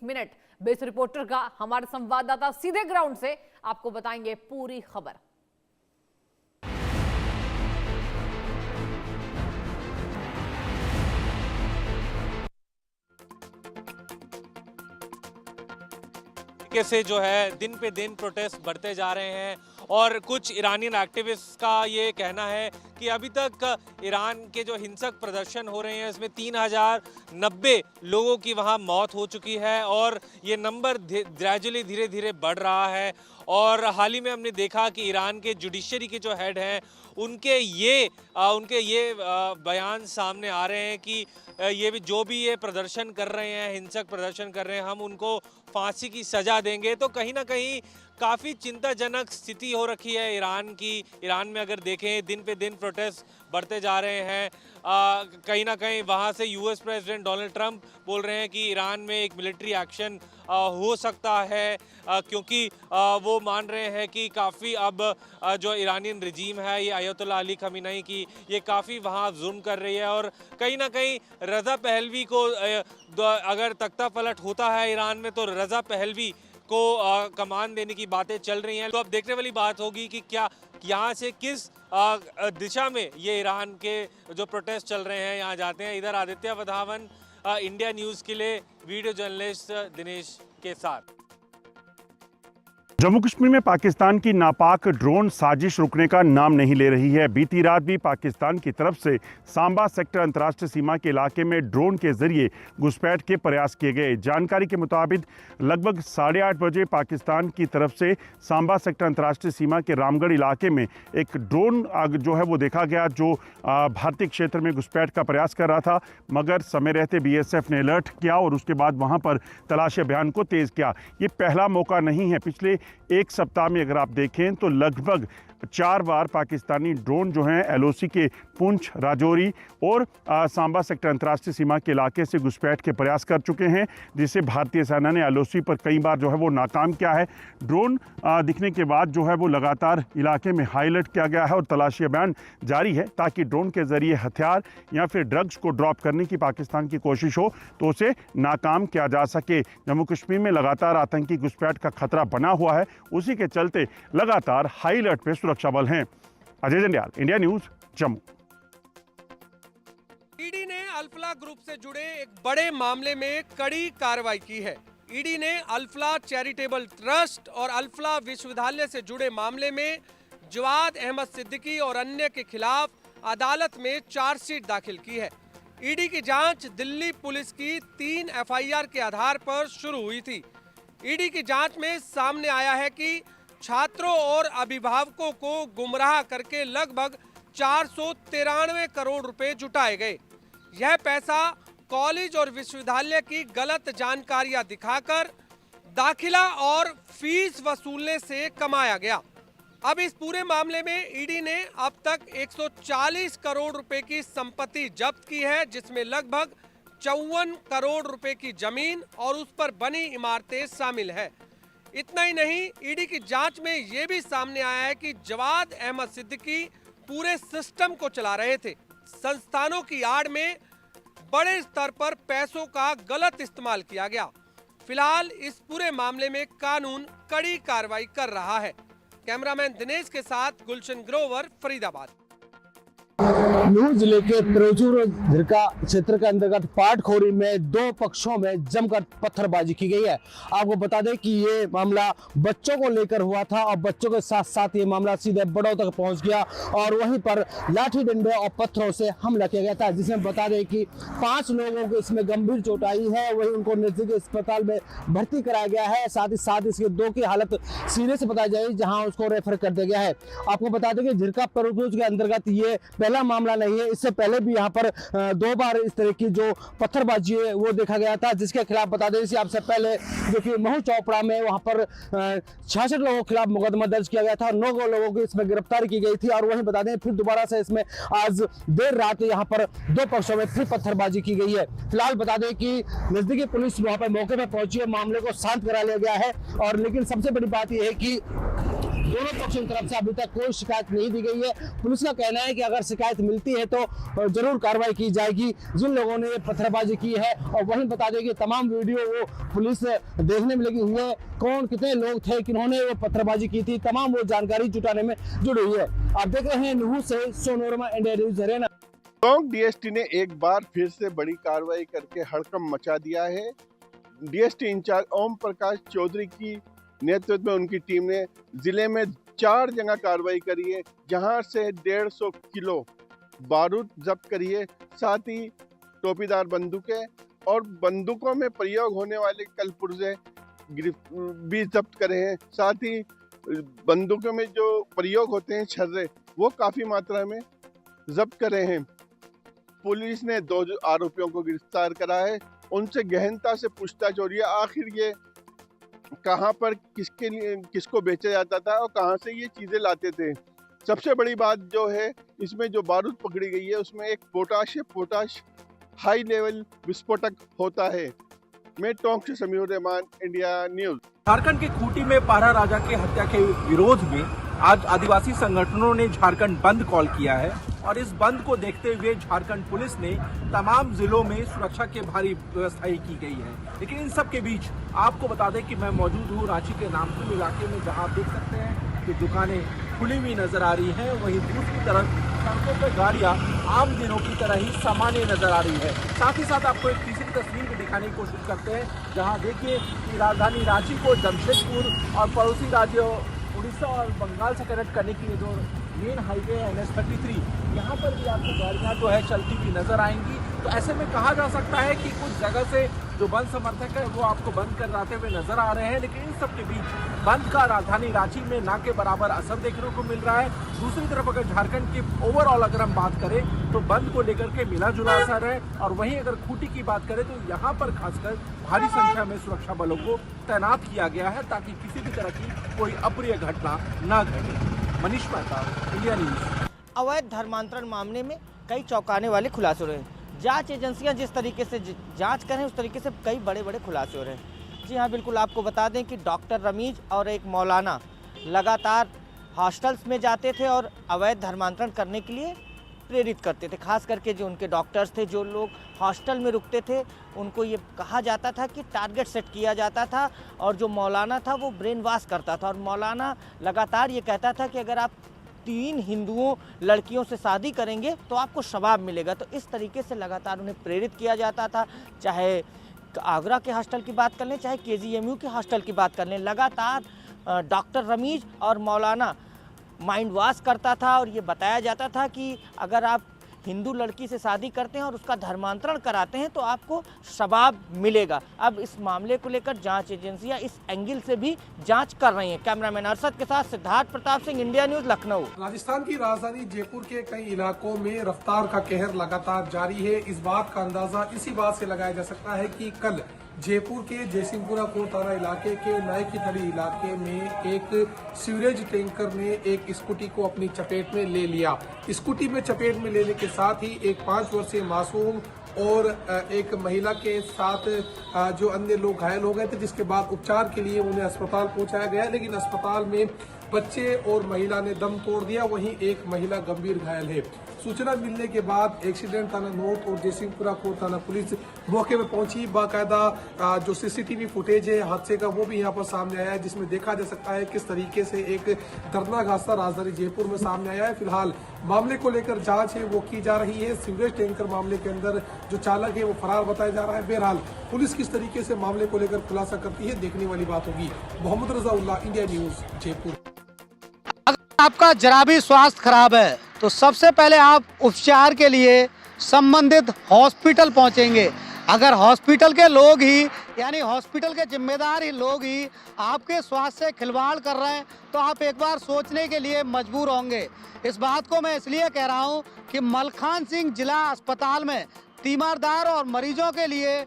Minute. Base reporter का हमारे संवाददाता सीधे ग्राउंड से आपको बताएंगे पूरी खबर। से जो है दिन पे दिन प्रोटेस्ट बढ़ते जा रहे हैं और कुछ ईरानियन एक्टिविस्ट का ये कहना है कि अभी तक ईरान के जो हिंसक प्रदर्शन हो रहे हैं इसमें 3090 लोगों की वहां मौत हो चुकी है और ये नंबर ग्रेजुअली धीरे धीरे बढ़ रहा है। और हाल ही में हमने देखा कि ईरान के जुडिशरी के जो हेड हैं उनके ये बयान सामने आ रहे हैं कि ये भी जो भी ये प्रदर्शन कर रहे हैं, हिंसक प्रदर्शन कर रहे हैं, हम उनको फांसी की सजा देंगे। तो कहीं ना कहीं काफ़ी चिंताजनक स्थिति हो रखी है ईरान की। ईरान में अगर देखें दिन पे दिन प्रोटेस्ट बढ़ते जा रहे हैं। कहीं ना कहीं वहाँ से यूएस प्रेसिडेंट डोनाल्ड ट्रंप बोल रहे हैं कि ईरान में एक मिलिट्री एक्शन हो सकता है, क्योंकि वो मान रहे हैं कि काफ़ी अब जो ईरानियन रिजीम है ये अयतुल्ला अली खमीनी की ये काफ़ी वहाँ जुल्म कर रही है। और कहीं ना कहीं रज़ा पहलवी को अगर तख्ता पलट होता है ईरान में तो रज़ा पहलवी को कमान देने की बातें चल रही हैं। तो अब देखने वाली बात होगी कि क्या यहाँ से किस दिशा में ये ईरान के जो प्रोटेस्ट चल रहे हैं यहाँ जाते हैं। इधर आदित्य वधावन इंडिया न्यूज़ के लिए वीडियो जर्नलिस्ट दिनेश के साथ। जम्मू कश्मीर में पाकिस्तान की नापाक ड्रोन साजिश रुकने का नाम नहीं ले रही है। बीती रात भी पाकिस्तान की तरफ से सांबा सेक्टर अंतर्राष्ट्रीय सीमा के इलाके में ड्रोन के जरिए घुसपैठ के प्रयास किए गए। जानकारी के मुताबिक लगभग 8:30 बजे पाकिस्तान की तरफ से सांबा सेक्टर अंतर्राष्ट्रीय सीमा के रामगढ़ इलाके में एक ड्रोन जो है वो देखा गया, जो भारतीय क्षेत्र में घुसपैठ का प्रयास कर रहा था, मगर समय रहते BSF ने अलर्ट किया और उसके बाद वहाँ पर तलाशी अभियान को तेज़ किया। ये पहला मौका नहीं है। पिछले एक सप्ताह में अगर आप देखें तो लगभग 4 बार पाकिस्तानी ड्रोन जो हैं LOC के पुंछ, राजौरी और सांबा सेक्टर अंतर्राष्ट्रीय सीमा के इलाके से घुसपैठ के प्रयास कर चुके हैं, जिसे भारतीय सेना ने LOC पर कई बार जो है वो नाकाम किया है। ड्रोन दिखने के बाद जो है वो लगातार इलाके में हाई अलर्ट किया गया है और तलाशी अभियान जारी है ताकि ड्रोन के जरिए हथियार या फिर ड्रग्स को ड्रॉप करने की पाकिस्तान की कोशिश हो तो उसे नाकाम किया जा सके। जम्मू कश्मीर में लगातार आतंकी घुसपैठ का खतरा बना हुआ है, उसी के चलते लगातार हाई अलर्ट पे सुरक्षा बल हैं। Ajay Jandial, India news, Jammu. ED ने अल्फला ग्रुप से जुड़े एक बड़े मामले में कड़ी कार्रवाई की है। ईडी ने अल्फला चैरिटेबल ट्रस्ट और अल्फला विश्वविद्यालय से जुड़े मामले में जवाद अहमद सिद्दीकी और अन्य के खिलाफ अदालत में चार्जशीट दाखिल की है। ईडी की जांच दिल्ली पुलिस की 3 FIR के आधार पर शुरू हुई थी। ईडी की जांच में सामने आया है कि छात्रों और अभिभावकों को गुमराह करके लगभग 493 करोड़ रुपए जुटाए गए। यह पैसा कॉलेज और विश्वविद्यालय की गलत जानकारियां दिखाकर दाखिला और फीस वसूलने से कमाया गया। अब इस पूरे मामले में ईडी ने अब तक 140 करोड़ रुपए की संपत्ति जब्त की है, जिसमें लगभग 54 करोड़ रुपए की जमीन और उस पर बनी इमारतें शामिल है। इतना ही नहीं, ईडी की जांच में यह भी सामने आया है कि जवाद अहमद सिद्दीकी पूरे सिस्टम को चला रहे थे। संस्थानों की आड़ में बड़े स्तर पर पैसों का गलत इस्तेमाल किया गया। फिलहाल इस पूरे मामले में कानून कड़ी कार्रवाई कर रहा है। कैमरामैन दिनेश के साथ गुलशन ग्रोवर, फरीदाबाद। नूंह जिले के त्रिचूर झिरका क्षेत्र के अंतर्गत पाटखोरी में 2 पक्षों में जमकर पत्थरबाजी की गई है। आपको बता दें कि ये मामला बच्चों को लेकर हुआ था और बच्चों के साथ साथ ये मामला सीधे बड़ों तक पहुंच गया और वहीं पर लाठी डंडे और पत्थरों से हमला किया गया था, जिसमें बता दें कि 5 लोगों को इसमें गंभीर चोट आई है। वहीं उनको नजदीकी अस्पताल में भर्ती कराया गया है। साथ ही साथ इसके 2 की हालत सीरियस बताई जाए, जहाँ उसको रेफर कर दिया गया है। आपको बता दें कि झिरका त्रिचूर के अंतर्गत ये पहला मामला नहीं है। इससे पहले भी यहाँ पर 2 बार इस तरह की जो पत्थरबाजी है वो देखा गया था, जिसके खिलाफ बता दें इससे आपसे पहले जो कि महू चौपड़ा में वहाँ पर 66 लोगों के खिलाफ मुकदमा दर्ज किया गया था और 9 लोगों की इसमें गिरफ्तारी की गई थी। और वहीं बता दें फिर दोबारा से इसमें आज देर रात यहाँ पर 2 पक्षों में फिर पत्थरबाजी की गई है। फिलहाल बता दें कि नजदीकी पुलिस वहाँ पर मौके पर पहुंची है, मामले को शांत करा लिया गया है। और लेकिन सबसे बड़ी बात यह है कि दोनों पक्षों की तरफ से अभी तक कोई शिकायत नहीं दी गई है। पुलिस का कहना है कि अगर शिकायत मिलती है तो जरूर कार्रवाई की जाएगी जिन लोगों ने पत्थरबाजी की है। और वहीं बता दें कि तमाम वीडियो वो पुलिस देखने में लगी हुई है, कौन कितने लोग थे, किन्होंने वो पत्थरबाजी की थी, तमाम वो जानकारी जुटाने में जुड़ी हुई है। आप देख रहे हैं नुहू से Sonu Verma, India news Haryana. Tonk DST ने एक बार फिर से बड़ी कार्रवाई करके हड़कंप मचा दिया है। डीएसटी इंचार्ज ओम प्रकाश चौधरी की नेतृत्व में उनकी टीम ने जिले में 4 जगह कार्रवाई करी है, जहां से 150 किलो बारूद जब्त करी है। साथ ही टोपीदार बंदूकें और बंदूकों में प्रयोग होने वाले कलपुर्जे भी जब्त करे हैं। साथ ही बंदूकों में जो प्रयोग होते हैं छर्रे, वो काफी मात्रा में जब्त करे हैं। पुलिस ने 2 आरोपियों को गिरफ्तार करा है, उनसे गहनता से पूछताछ हो रही है। आखिर ये कहां पर किसके लिए किसको बेचा जाता था और कहां से ये चीजें लाते थे। सबसे बड़ी बात जो है, इसमें जो बारूद पकड़ी गई है उसमें एक पोटाश हाई लेवल विस्फोटक होता है। मैं टोंक से समीउर रहमान, इंडिया न्यूज। झारखंड के खूंटी में पारा राजा के हत्या के विरोध में आज आदिवासी संगठनों ने झारखंड बंद कॉल किया है और इस बंद को देखते हुए झारखंड पुलिस ने तमाम जिलों में सुरक्षा के भारी व्यवस्थाएं की गई है। लेकिन इन सब के बीच आपको बता दें कि मैं मौजूद हूँ रांची के नामकुम इलाके में, जहाँ आप देख सकते हैं कि दुकानें खुली हुई नजर आ रही हैं। वहीं दूसरी तरफ सड़कों पर गाड़ियाँ आम दिनों की तरह ही सामान्य नजर आ रही है। साथ ही साथ आपको एक तीसरी तस्वीर भी दिखाने की कोशिश करते हैं, जहाँ देखिए कि राजधानी रांची को जमशेदपुर और पड़ोसी राज्यों उड़ीसा और बंगाल से कनेक्ट करने के लिए जो मेन हाईवे है NH-33, यहाँ पर भी आपको गाड़ियाँ जो है चलती हुई नजर आएंगी। तो ऐसे में कहा जा सकता है कि कुछ जगह से जो बंद समर्थक है वो आपको बंद कराते हुए नजर आ रहे हैं। लेकिन इन सब के बीच बंद का राजधानी रांची में ना के बराबर असर देखने को मिल रहा है। दूसरी तरफ अगर झारखंड की ओवरऑल अगर हम बात करें तो बंद को लेकर के मिला जुला असर है। और वहीं अगर खूंटी की बात करें तो यहाँ पर खासकर भारी संख्या में सुरक्षा बलों को तैनात किया गया है ताकि किसी भी तरह की कोई अप्रिय घटना न घटे। Manish Mehta, India news. अवैध धर्मांतरण मामले में कई चौंकाने वाले खुलासे हो रहे हैं। जांच एजेंसियां जिस तरीके से जांच कर रहे हैं उस तरीके से कई बड़े बड़े खुलासे हो रहे हैं। जी हाँ, बिल्कुल आपको बता दें कि डॉक्टर रमीज और एक मौलाना लगातार हॉस्टल्स में जाते थे और अवैध धर्मांतरण करने के लिए प्रेरित करते थे। खास करके जो उनके डॉक्टर्स थे, जो लोग हॉस्टल में रुकते थे, उनको ये कहा जाता था कि टारगेट सेट किया जाता था। और जो मौलाना था वो ब्रेन वॉश करता था और मौलाना लगातार ये कहता था कि अगर आप 3 हिंदुओं लड़कियों से शादी करेंगे तो आपको शबाब मिलेगा। तो इस तरीके से लगातार उन्हें प्रेरित किया जाता था। चाहे आगरा के हॉस्टल की बात कर लें, चाहे KGMU के हॉस्टल की बात कर लें, लगातार डॉक्टर रमीज और मौलाना माइंड वॉश करता था। और ये बताया जाता था कि अगर आप हिंदू लड़की से शादी करते हैं और उसका धर्मांतरण कराते हैं तो आपको शबाब मिलेगा। अब इस मामले को लेकर जांच एजेंसियां इस एंगल से भी जांच कर रही हैं। कैमरामैन अरशद के साथ सिद्धार्थ प्रताप सिंह, इंडिया न्यूज, लखनऊ। राजस्थान की राजधानी जयपुर के कई इलाकों में रफ्तार का कहर लगातार जारी है। इस बात का अंदाजा इसी बात से लगाया जा सकता है कि कल जयपुर के जयसिंहपुरा कोट थाना इलाके के नाई की थड़ी इलाके में एक सीवरेज टैंकर ने एक स्कूटी को अपनी चपेट में ले लिया। स्कूटी में चपेट में लेने के साथ ही एक 5 वर्षीय मासूम और एक महिला के साथ जो अन्य लोग घायल हो गए थे, जिसके बाद उपचार के लिए उन्हें अस्पताल पहुंचाया गया। लेकिन अस्पताल में बच्चे और महिला ने दम तोड़ दिया, वहीं एक महिला गंभीर घायल है। सूचना मिलने के बाद एक्सीडेंट थाना नॉर्थ और जयसिंहपुरा कोट थाना पुलिस मौके पर पहुंची। बाकायदा जो CCTV फुटेज है हादसे का वो भी यहां पर सामने आया है, जिसमें देखा जा सकता है किस तरीके से एक दर्दनाक हादसा राजधानी जयपुर में सामने आया है। फिलहाल मामले को लेकर जांच है वो की जा रही है। सीवरेज टैंकर मामले के अंदर जो चालक है वो फरार बताया जा रहा है। बहरहाल पुलिस किस तरीके से मामले को लेकर खुलासा करती है देखने वाली बात होगी। मोहम्मद रजा उल्लाह, इंडिया न्यूज, जयपुर। आपका जरा भी स्वास्थ्य खराब है तो सबसे पहले आप उपचार के लिए संबंधित हॉस्पिटल पहुंचेंगे। अगर हॉस्पिटल के लोग ही यानी हॉस्पिटल के जिम्मेदार ही लोग ही आपके स्वास्थ्य से खिलवाड़ कर रहे हैं तो आप एक बार सोचने के लिए मजबूर होंगे। इस बात को मैं इसलिए कह रहा हूं कि मलखान सिंह जिला अस्पताल में तीमारदार और मरीजों के लिए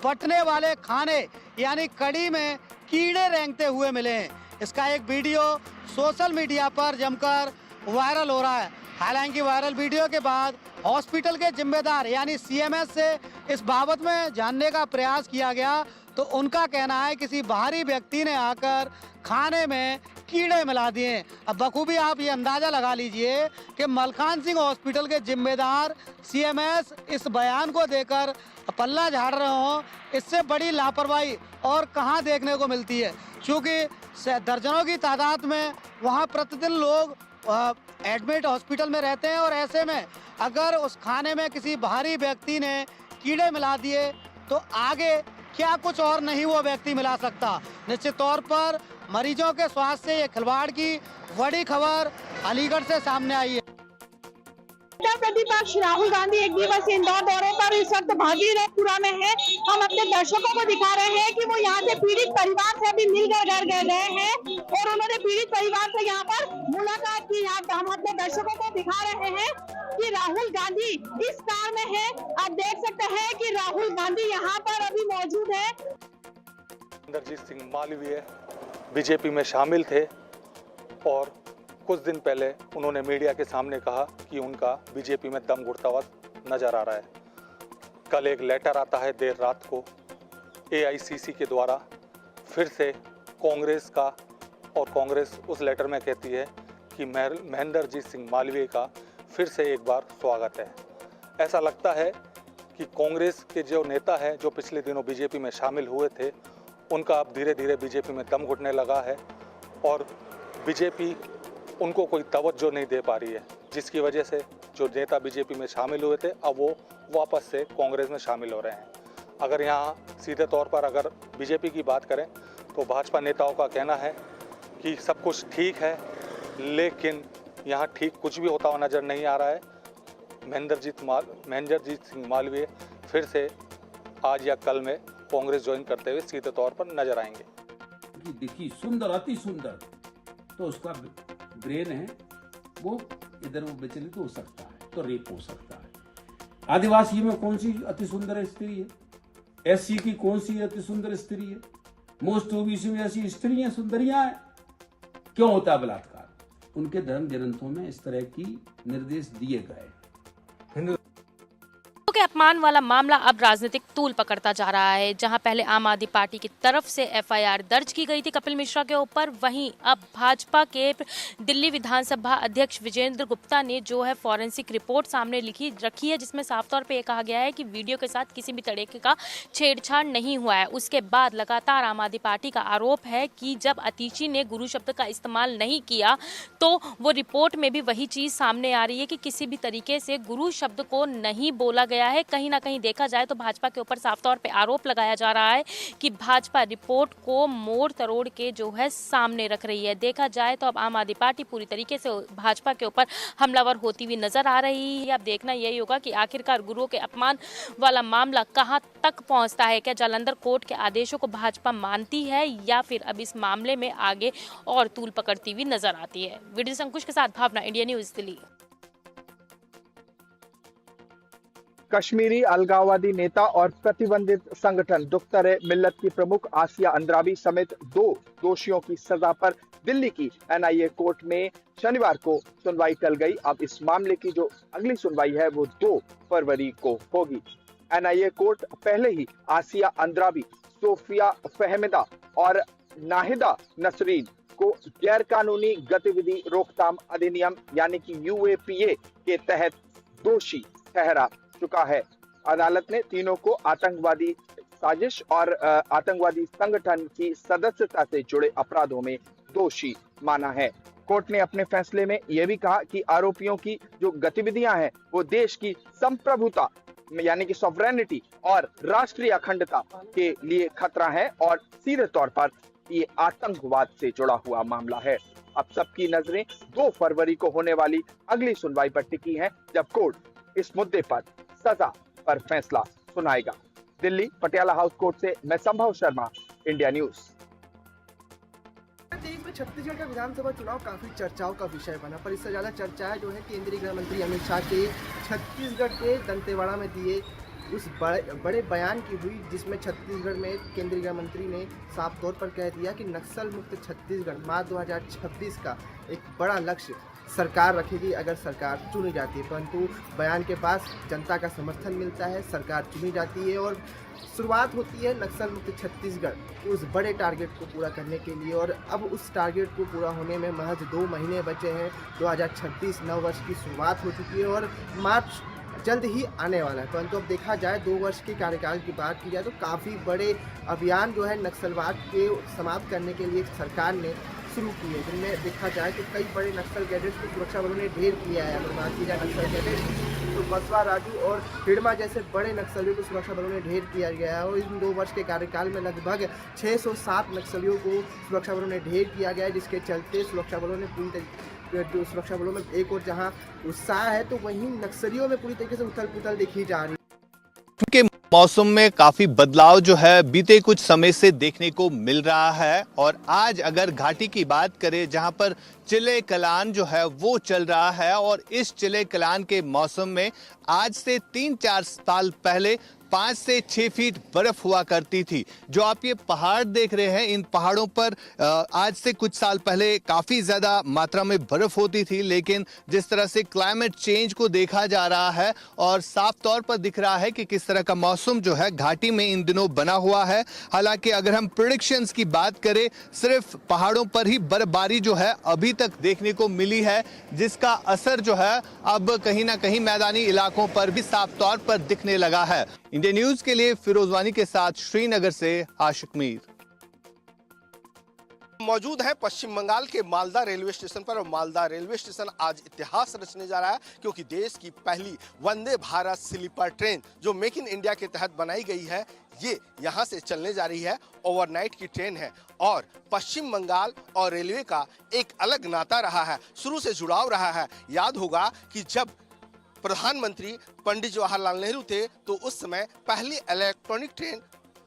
बंटने वाले खाने यानी कड़ी में कीड़े रेंगते हुए मिले हैं। इसका एक वीडियो सोशल मीडिया पर जमकर वायरल हो रहा है। हालांकि वायरल वीडियो के बाद हॉस्पिटल के जिम्मेदार यानी CMS से इस बाबत में जानने का प्रयास किया गया तो उनका कहना है किसी बाहरी व्यक्ति ने आकर खाने में कीड़े मिला दिए। अब बखूबी आप ये अंदाज़ा लगा लीजिए कि मलखान सिंह हॉस्पिटल के जिम्मेदार सीएमएस इस बयान को देकर पल्ला झाड़ रहे हों, इससे बड़ी लापरवाही और कहाँ देखने को मिलती है। क्योंकि दर्जनों की तादाद में वहाँ प्रतिदिन लोग एडमिट हॉस्पिटल में रहते हैं और ऐसे में अगर उस खाने में किसी बाहरी व्यक्ति ने कीड़े मिला दिए तो आगे क्या कुछ और नहीं वो व्यक्ति मिला सकता। निश्चित तौर पर मरीजों के स्वास्थ्य से ये खिलवाड़ की बड़ी खबर अलीगढ़ से सामने आई है। प्रतिपक्ष राहुल गांधी एक दिवसीय इंदौर दौरे पर इस वक्त भागीरथपुरा में है। हम अपने दर्शकों को दिखा रहे हैं कि वो यहाँ से पीड़ित परिवार से अभी मिलकर घर गए हैं और उन्होंने पीड़ित परिवार से यहाँ पर मुलाकात की। हम अपने दर्शकों को दिखा रहे हैं कि राहुल गांधी इस कार में है। आप देख सकते हैं कि राहुल गांधी यहाँ पर अभी मौजूद है। महेंद्रजीत सिंह मालवीय बीजेपी में शामिल थे और कुछ दिन पहले उन्होंने मीडिया के सामने कहा कि उनका बीजेपी में दम घुटता हुआ नजर आ रहा है। कल एक लेटर आता है देर रात को एआईसीसी के द्वारा फिर से कांग्रेस का, और कांग्रेस उस लेटर में कहती है कि महेंद्रजीत सिंह मालवीय का फिर से एक बार स्वागत है। ऐसा लगता है कि कांग्रेस के जो नेता हैं जो पिछले दिनों बीजेपी में शामिल हुए थे, उनका अब धीरे धीरे बीजेपी में दम घुटने लगा है और बीजेपी उनको कोई तवज्जो नहीं दे पा रही है, जिसकी वजह से जो नेता बीजेपी में शामिल हुए थे अब वो वापस से कांग्रेस में शामिल हो रहे हैं। अगर यहाँ सीधे तौर पर अगर बीजेपी की बात करें तो भाजपा नेताओं का कहना है कि सब कुछ ठीक है, लेकिन यहाँ ठीक कुछ भी होता हुआ नज़र नहीं आ रहा है। महेंद्रजीत सिंह मालवीय फिर से आज या कल में कांग्रेस ज्वाइन करते हुए सीधे तौर पर नजर आएंगे। देखिए सुंदर, अति सुंदर, तो उसका ब्रेन है वो इधर वो विचलित हो सकता है, तो रेप हो सकता है। आदिवासी में कौन सी अति सुंदर स्त्री है? एससी की कौन सी अति सुंदर स्त्री है? मोस्ट ओबीसी में ऐसी स्त्रियां सुंदरियां हैं। क्यों होता है बलात्कार? उनके धर्म ग्रंथों में इस तरह की निर्देश दिए गए। के अपमान वाला मामला अब राजनीतिक तूल पकड़ता जा रहा है। जहां पहले आम आदमी पार्टी की तरफ से एफआईआर दर्ज की गई थी कपिल मिश्रा के ऊपर, वहीं अब भाजपा के दिल्ली विधानसभा अध्यक्ष विजेंद्र गुप्ता ने जो है फॉरेंसिक रिपोर्ट सामने रखी है, जिसमें साफ तौर पे ये कहा गया है कि वीडियो के साथ किसी भी तरीके का छेड़छाड़ नहीं हुआ है। उसके बाद लगातार आम आदमी पार्टी का आरोप है कि जब अतिशी ने गुरु शब्द का इस्तेमाल नहीं किया तो वो रिपोर्ट में भी वही चीज सामने आ रही है कि किसी भी तरीके से गुरु शब्द को नहीं बोला गया है। कहीं ना कहीं देखा जाए तो भाजपा के ऊपर साफ तौर पे आरोप लगाया जा रहा है कि भाजपा रिपोर्ट को मोड़ तरोड़ के जो है सामने रख रही है। देखा जाए तो अब आम आदमी पार्टी पूरी तरीके से भाजपा के ऊपर हमलावर होती हुई नजर आ रही है। अब देखना यही होगा कि आखिरकार गुरुओं के अपमान वाला मामला कहां तक पहुंचता है। क्या जालंधर कोर्ट के आदेशों को भाजपा मानती है या फिर अब इस मामले में आगे और तूल पकड़ती हुई नजर आती है। वीडियो संकुश के साथ भावना, इंडिया न्यूज दिल्ली। कश्मीरी अलगाववादी नेता और प्रतिबंधित संगठन दुख्तर-ए-मिल्लत की प्रमुख आसिया अंद्राबी समेत 2 दोषियों की सजा पर दिल्ली की एनआईए कोर्ट में शनिवार को सुनवाई टल गई। अब इस मामले की जो अगली सुनवाई है वो 2 फरवरी को होगी। एनआईए कोर्ट पहले ही आसिया अंद्राबी, सोफिया फहमिदा और नाहिदा नसरीन को गैर कानूनी गतिविधि रोकथाम अधिनियम यानी कि यूएपीए के तहत दोषी ठहरा चुका है। अदालत ने तीनों को आतंकवादी साजिश और आतंकवादी संगठन की सदस्यता से जुड़े अपराधों में दोषी माना है। कोर्ट ने अपने फैसले में यह भी कहा कि आरोपियों की जो गतिविधियां हैं वो देश की संप्रभुता यानी कि सॉवरेनिटी और राष्ट्रीय अखंडता के लिए खतरा है और सीधे तौर पर ये आतंकवाद से जुड़ा हुआ मामला है। अब सबकी नजरें 2 फरवरी को होने वाली अगली सुनवाई पर टिकी हैं, जब कोर्ट इस मुद्दे पर सजा पर फैसला सुनाएगा। दिल्ली पटियाला हाउस कोर्ट से मैं संभव शर्मा, इंडिया न्यूज। देश में छत्तीसगढ़ का विधानसभा चुनाव काफी चर्चाओं का विषय बना, पर इससे ज्यादा चर्चा जो है केंद्रीय गृह मंत्री अमित शाह के छत्तीसगढ़ के दंतेवाड़ा में दिए उस बड़े बयान की हुई, जिसमें छत्तीसगढ़ में केंद्रीय गृह मंत्री ने साफ तौर पर कह दिया कि नक्सल मुक्त छत्तीसगढ़ मार्च 2026 का एक बड़ा लक्ष्य सरकार रखेगी अगर सरकार चुनी जाती है। परंतु बयान के पास जनता का समर्थन मिलता है, सरकार चुनी जाती है और शुरुआत होती है नक्सल मुक्त छत्तीसगढ़ उस बड़े टारगेट को पूरा करने के लिए, और अब उस टारगेट को पूरा होने में महज 2 महीने बचे हैं। 2026 नव वर्ष की शुरुआत हो चुकी है और मार्च जल्द ही आने वाला है। परंतु अब देखा जाए 2 वर्ष के कार्यकाल की बात की जाए तो काफ़ी बड़े अभियान जो है नक्सलवाद के समाप्त करने के लिए सरकार ने शुरू की है, जिनमें देखा जाए तो कई बड़े नक्सल कैडेट्स को सुरक्षा बलों ने ढेर किया है। अगर बात की जाए नक्सल कैडेट्स तो बसवा राजू और हिडमा जैसे बड़े नक्सलियों को सुरक्षा बलों ने ढेर किया गया है, और इन 2 वर्ष के कार्यकाल में लगभग 607 नक्सलियों को सुरक्षा बलों ने ढेर किया गया है, जिसके चलते सुरक्षा बलों ने पूरी तरीके सुरक्षा बलों में एक और जहां उत्साह है तो वहीं नक्सलियों में पूरी तरीके से उथल पुथल देखी जा रही है। के मौसम में काफी बदलाव जो है बीते कुछ समय से देखने को मिल रहा है, और आज अगर घाटी की बात करें जहां पर चिले कलान जो है वो चल रहा है, और इस चिले कलान के मौसम में आज से 3-4 साल पहले 5 से 6 फीट बर्फ हुआ करती थी। जो आप ये पहाड़ देख रहे हैं, इन पहाड़ों पर आज से कुछ साल पहले काफी ज्यादा मात्रा में बर्फ होती थी, लेकिन जिस तरह से क्लाइमेट चेंज को देखा जा रहा है और साफ तौर पर दिख रहा है कि किस तरह का मौसम जो है घाटी में इन दिनों बना हुआ है। हालांकि अगर हम प्रेडिक्शंस की बात करें, सिर्फ पहाड़ों पर ही बर्फबारी जो है अभी तक देखने को मिली है, जिसका असर जो है अब कहीं ना कहीं मैदानी इलाकों पर भी साफ तौर पर दिखने लगा है। इंडिया न्यूज के लिए फिरोजवानी के साथ श्रीनगर से आशिक मीर। मौजूद है पश्चिम बंगाल के मालदा रेलवे स्टेशन पर, और मालदा रेलवे स्टेशन आज इतिहास रचने जा रहा है, क्योंकि देश की पहली वंदे भारत स्लीपर ट्रेन जो मेक इन इंडिया के तहत बनाई गई है, ये यहाँ से चलने जा रही है। ओवरनाइट की ट्रेन है और पश्चिम बंगाल और रेलवे का एक अलग नाता रहा है, शुरू से जुड़ाव रहा है। याद होगा कि जब प्रधानमंत्री पंडित जवाहरलाल नेहरू थे तो उस समय पहली इलेक्ट्रॉनिक ट्रेन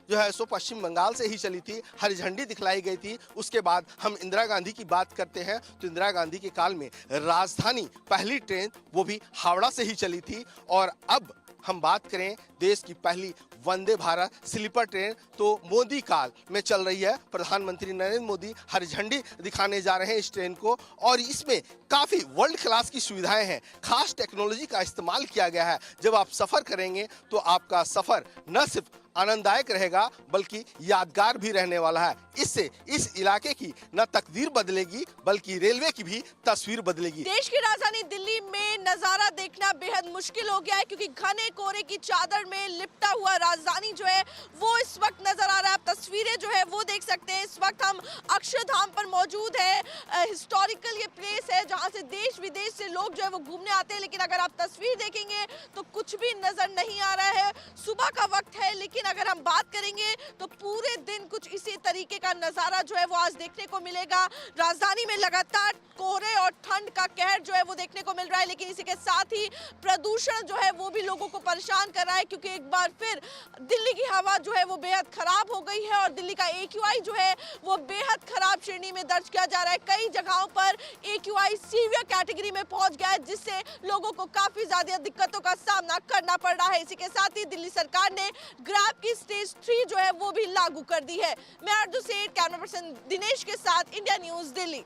जो है सो पश्चिम बंगाल से ही चली थी, हरी झंडी दिखलाई गई थी। उसके बाद हम इंदिरा गांधी की बात करते हैं तो इंदिरा गांधी के काल में राजधानी पहली ट्रेन वो भी हावड़ा से ही चली थी, और अब हम बात करें देश की पहली वंदे भारत स्लीपर ट्रेन तो मोदी काल में चल रही है। प्रधानमंत्री नरेंद्र मोदी हरी झंडी दिखाने जा रहे हैं इस ट्रेन को, और इसमें काफी वर्ल्ड क्लास की सुविधाएं हैं, खास टेक्नोलॉजी का इस्तेमाल किया गया है। जब आप सफर करेंगे तो आपका सफर न सिर्फ आनंददायक रहेगा बल्कि यादगार भी रहने वाला है। इससे इस इलाके की न तकदीर बदलेगी बल्कि रेलवे की भी तस्वीर बदलेगी। देश की राजधानी दिल्ली में नजारा देखना बेहद मुश्किल हो गया है, क्योंकि घने कोहरे की चादर में लिपटा हुआ राजधानी जो है वो इस वक्त नजर आ रहा है। आप तस्वीरें जो है वो देख सकते हैं। इस वक्त हम अक्षरधाम पर मौजूद है। हिस्टोरिकल ये प्लेस है जहाँ से देश विदेश से लोग जो है वो घूमने आते हैं, लेकिन अगर आप तस्वीर देखेंगे तो कुछ भी नजर नहीं आ रहा है। सुबह का वक्त है, लेकिन अगर हम बात करेंगे तो पूरे दिन कुछ इसी तरीके का नजारा जो है वो आज देखने को मिलेगा। राजधानी में लगातार कोहरे और ठंड का कहर जो है वो देखने को मिल रहा है, लेकिन इसी के साथ ही प्रदूषण जो है वो भी लोगों को परेशान कर रहा है, क्योंकि एक बार फिर दिल्ली की हवा जो है वो बेहद खराब हो गई है और दिल्ली का AQI जो है वो बेहद खराब श्रेणी में दर्ज किया जा रहा है। कई जगहों पर AQI सीवियर कैटेगरी में पहुंच गया है, जिससे लोगों को काफी ज्यादा दिक्कतों का सामना करना पड़ रहा है। इसी के साथ ही दिल्ली सरकार ने ग्रैब की स्टेज 3 जो है वो भी लागू कर दी है। मैं अर्जुन सेठ, कैमरा पर्सन दिनेश के साथ, इंडिया न्यूज दिल्ली।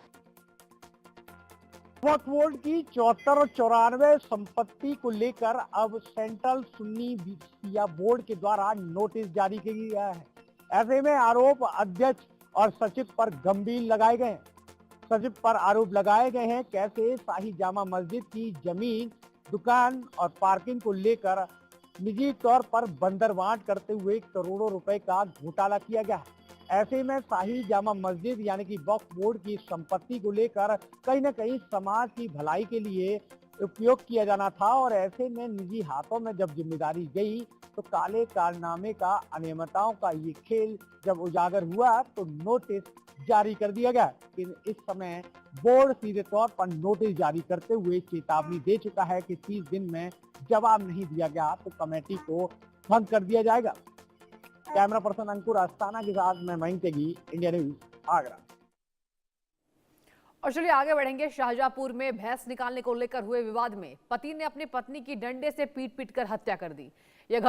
वक्फ बोर्ड की 74 और 94 संपत्ति को लेकर अब सेंट्रल सुन्नी शिया बोर्ड के द्वारा नोटिस जारी किया गया है। ऐसे में आरोप अध्यक्ष और सचिव पर गंभीर लगाए गए हैं। सचिव पर आरोप लगाए गए हैं कैसे शाही जामा मस्जिद की जमीन, दुकान और पार्किंग को लेकर निजी तौर पर बंदरबांट करते हुए करोड़ों रुपए का घोटाला किया गया है। ऐसे में शाही जामा मस्जिद यानी कि वक्फ बोर्ड की संपत्ति को लेकर कहीं न कहीं समाज की भलाई के लिए उपयोग किया जाना था, और ऐसे में निजी हाथों में जब जिम्मेदारी गई तो काले कारनामे का, अनियमितताओं का ये खेल जब उजागर हुआ तो नोटिस जारी कर दिया गया। लेकिन इस समय बोर्ड सीधे तौर पर नोटिस जारी करते हुए चेतावनी दे चुका है कि 30 दिन में जवाब नहीं दिया गया तो कमेटी को भंग कर दिया जाएगा। कैमरा पर्सन अंकुर अस्थाना के साथ मैं मयंक त्यागी, इंडिया न्यूज, आगरा। और चलिए आगे बढ़ेंगे। शाहजहांपुर में भैंस निकालने को लेकर हुए विवाद में पति ने अपनी पत्नी की डंडे से पीट कर हत्या कर दी। यह